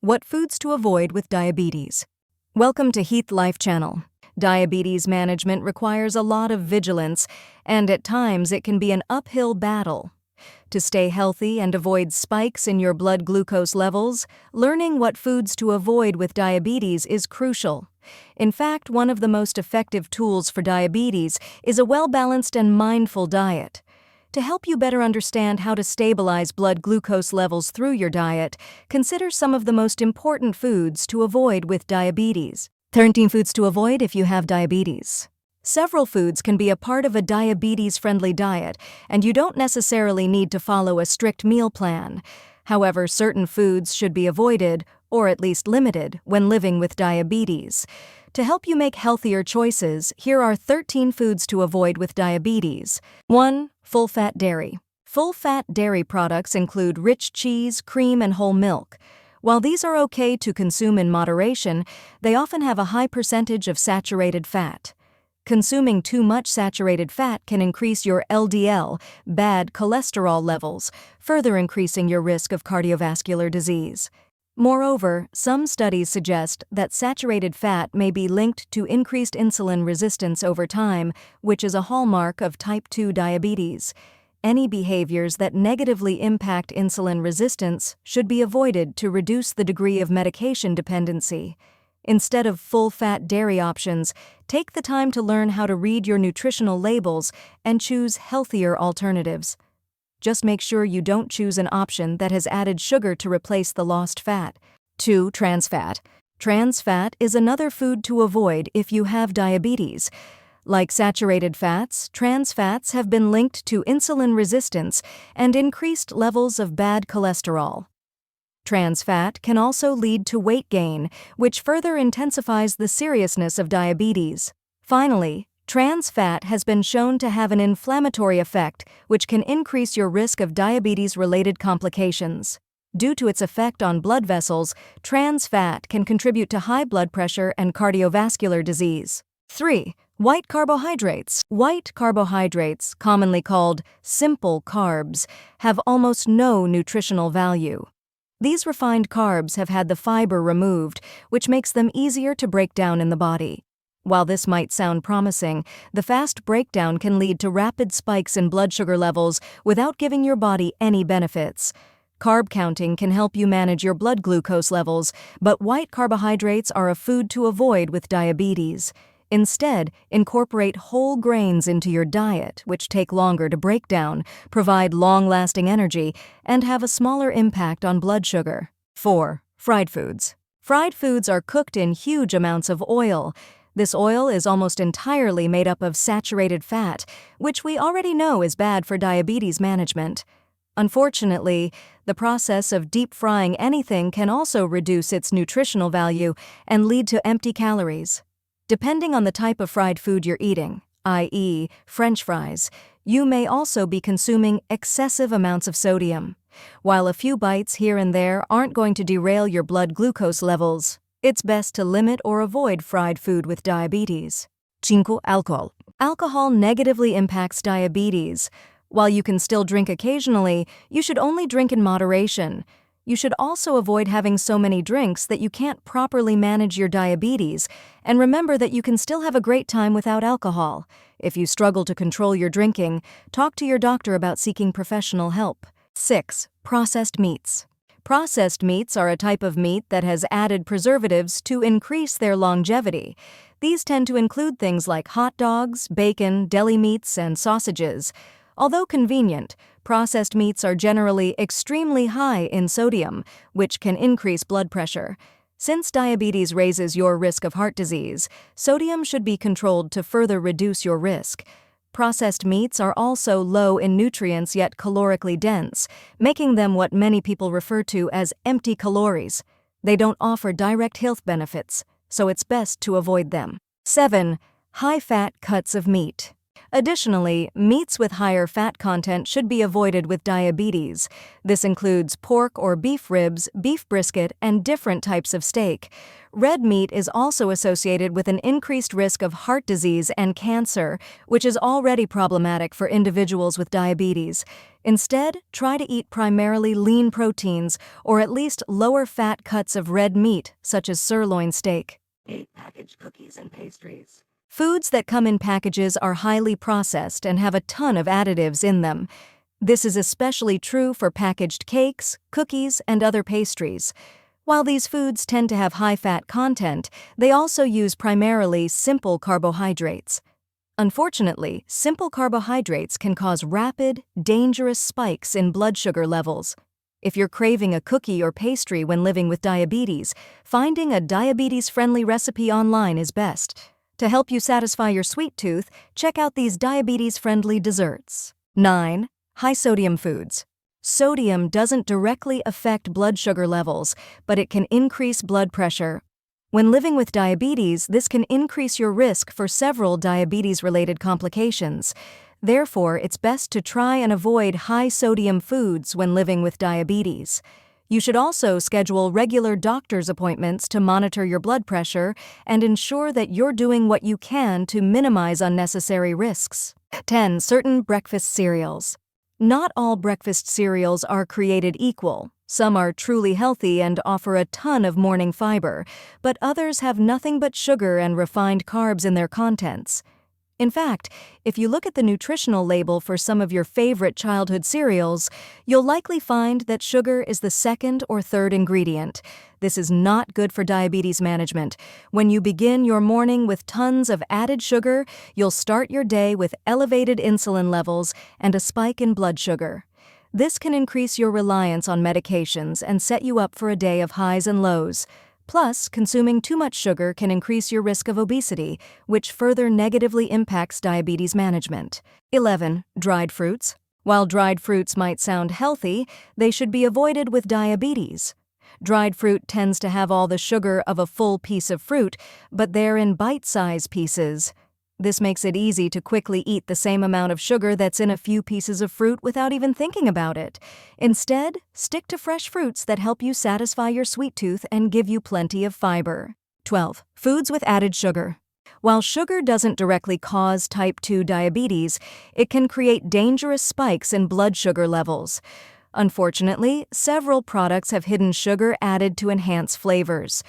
What foods to avoid with diabetes? Welcome to Heatth Life Channel. Diabetes management requires a lot of vigilance, and at times it can be an uphill battle. To stay healthy and avoid spikes in your blood glucose levels, learning what foods to avoid with diabetes is crucial. In fact, one of the most effective tools for diabetes is a well-balanced and mindful diet. To help you better understand how to stabilize blood glucose levels through your diet, consider some of the most important foods to avoid with diabetes. 13 foods to avoid if you have diabetes. Several foods can be a part of a diabetes-friendly diet, and you don't necessarily need to follow a strict meal plan. However, certain foods should be avoided, or at least limited, when living with diabetes. To help you make healthier choices, here are 13 foods to avoid with diabetes. 1. Full-fat dairy. Full-fat dairy products include rich cheese, cream, and whole milk. While these are okay to consume in moderation, they often have a high percentage of saturated fat. Consuming too much saturated fat can increase your LDL, bad cholesterol levels, further increasing your risk of cardiovascular disease. Moreover, some studies suggest that saturated fat may be linked to increased insulin resistance over time, which is a hallmark of type 2 diabetes. Any behaviors that negatively impact insulin resistance should be avoided to reduce the degree of medication dependency. Instead of full-fat dairy options, take the time to learn how to read your nutritional labels and choose healthier alternatives. Just make sure you don't choose an option that has added sugar to replace the lost fat. 2. Trans fat. Trans fat is another food to avoid if you have diabetes. Like saturated fats, trans fats have been linked to insulin resistance and increased levels of bad cholesterol. Trans fat can also lead to weight gain, which further intensifies the seriousness of diabetes. Finally, trans fat has been shown to have an inflammatory effect, which can increase your risk of diabetes-related complications. Due to its effect on blood vessels, trans fat can contribute to high blood pressure and cardiovascular disease. 3. White carbohydrates. White carbohydrates, commonly called simple carbs, have almost no nutritional value. These refined carbs have had the fiber removed, which makes them easier to break down in the body. While this might sound promising, the fast breakdown can lead to rapid spikes in blood sugar levels without giving your body any benefits. Carb counting can help you manage your blood glucose levels, but white carbohydrates are a food to avoid with diabetes. Instead, incorporate whole grains into your diet, which take longer to break down, provide long-lasting energy, and have a smaller impact on blood sugar. 4. Fried foods. Fried foods are cooked in huge amounts of oil. This oil is almost entirely made up of saturated fat, which we already know is bad for diabetes management. Unfortunately, the process of deep frying anything can also reduce its nutritional value and lead to empty calories. Depending on the type of fried food you're eating, i.e., French fries, you may also be consuming excessive amounts of sodium. While a few bites here and there aren't going to derail your blood glucose levels, it's best to limit or avoid fried food with diabetes. 5. Alcohol. Alcohol negatively impacts diabetes. While you can still drink occasionally, you should only drink in moderation. You should also avoid having so many drinks that you can't properly manage your diabetes, and remember that you can still have a great time without alcohol. If you struggle to control your drinking, talk to your doctor about seeking professional help. 6. Processed meats. Processed meats are a type of meat that has added preservatives to increase their longevity. These tend to include things like hot dogs, bacon, deli meats, and sausages. Although convenient, processed meats are generally extremely high in sodium, which can increase blood pressure. Since diabetes raises your risk of heart disease, sodium should be controlled to further reduce your risk. Processed meats are also low in nutrients yet calorically dense, making them what many people refer to as empty calories. They don't offer direct health benefits, so it's best to avoid them. 7. High-fat cuts of meat. Additionally, meats with higher fat content should be avoided with diabetes. This includes pork or beef ribs, beef brisket, and different types of steak. Red meat is also associated with an increased risk of heart disease and cancer, which is already problematic for individuals with diabetes. Instead, try to eat primarily lean proteins or at least lower fat cuts of red meat, such as sirloin steak. 8. Packaged cookies and pastries. Foods that come in packages are highly processed and have a ton of additives in them. This is especially true for packaged cakes, cookies, and other pastries. While these foods tend to have high fat content, they also use primarily simple carbohydrates. Unfortunately, simple carbohydrates can cause rapid, dangerous spikes in blood sugar levels. If you're craving a cookie or pastry when living with diabetes, finding a diabetes-friendly recipe online is best. To help you satisfy your sweet tooth, check out these diabetes-friendly desserts. 9. High-sodium foods. Sodium doesn't directly affect blood sugar levels, but it can increase blood pressure. When living with diabetes, this can increase your risk for several diabetes-related complications. Therefore, it's best to try and avoid high-sodium foods when living with diabetes. You should also schedule regular doctor's appointments to monitor your blood pressure and ensure that you're doing what you can to minimize unnecessary risks. 10. Certain breakfast cereals. Not all breakfast cereals are created equal. Some are truly healthy and offer a ton of morning fiber, but others have nothing but sugar and refined carbs in their contents. In fact, if you look at the nutritional label for some of your favorite childhood cereals, you'll likely find that sugar is the second or third ingredient. This is not good for diabetes management. When you begin your morning with tons of added sugar, you'll start your day with elevated insulin levels and a spike in blood sugar. This can increase your reliance on medications and set you up for a day of highs and lows. Plus, consuming too much sugar can increase your risk of obesity, which further negatively impacts diabetes management. 11. Dried fruits. While dried fruits might sound healthy, they should be avoided with diabetes. Dried fruit tends to have all the sugar of a full piece of fruit, but they're in bite-sized pieces. This makes it easy to quickly eat the same amount of sugar that's in a few pieces of fruit without even thinking about it. Instead, stick to fresh fruits that help you satisfy your sweet tooth and give you plenty of fiber. 12. Foods with added sugar. While sugar doesn't directly cause type 2 diabetes, it can create dangerous spikes in blood sugar levels. Unfortunately, several products have hidden sugar added to enhance flavors.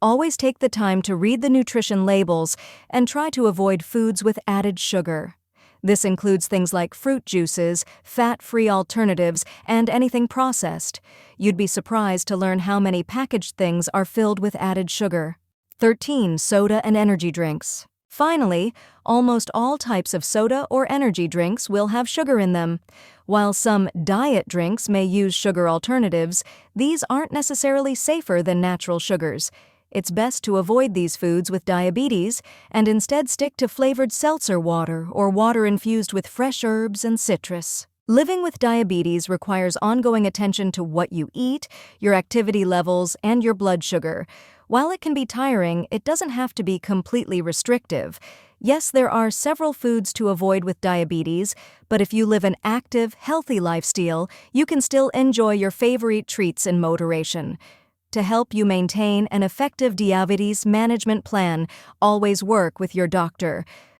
Always take the time to read the nutrition labels and try to avoid foods with added sugar. This includes things like fruit juices, fat-free alternatives, and anything processed. You'd be surprised to learn how many packaged things are filled with added sugar. 13. Soda and energy drinks. Finally, almost all types of soda or energy drinks will have sugar in them. While some diet drinks may use sugar alternatives, these aren't necessarily safer than natural sugars. It's best to avoid these foods with diabetes and instead stick to flavored seltzer water or water infused with fresh herbs and citrus. Living with diabetes requires ongoing attention to what you eat, your activity levels, and your blood sugar. While it can be tiring, it doesn't have to be completely restrictive. Yes, there are several foods to avoid with diabetes, but if you live an active, healthy lifestyle, you can still enjoy your favorite treats in moderation. To help you maintain an effective diabetes management plan, always work with your doctor.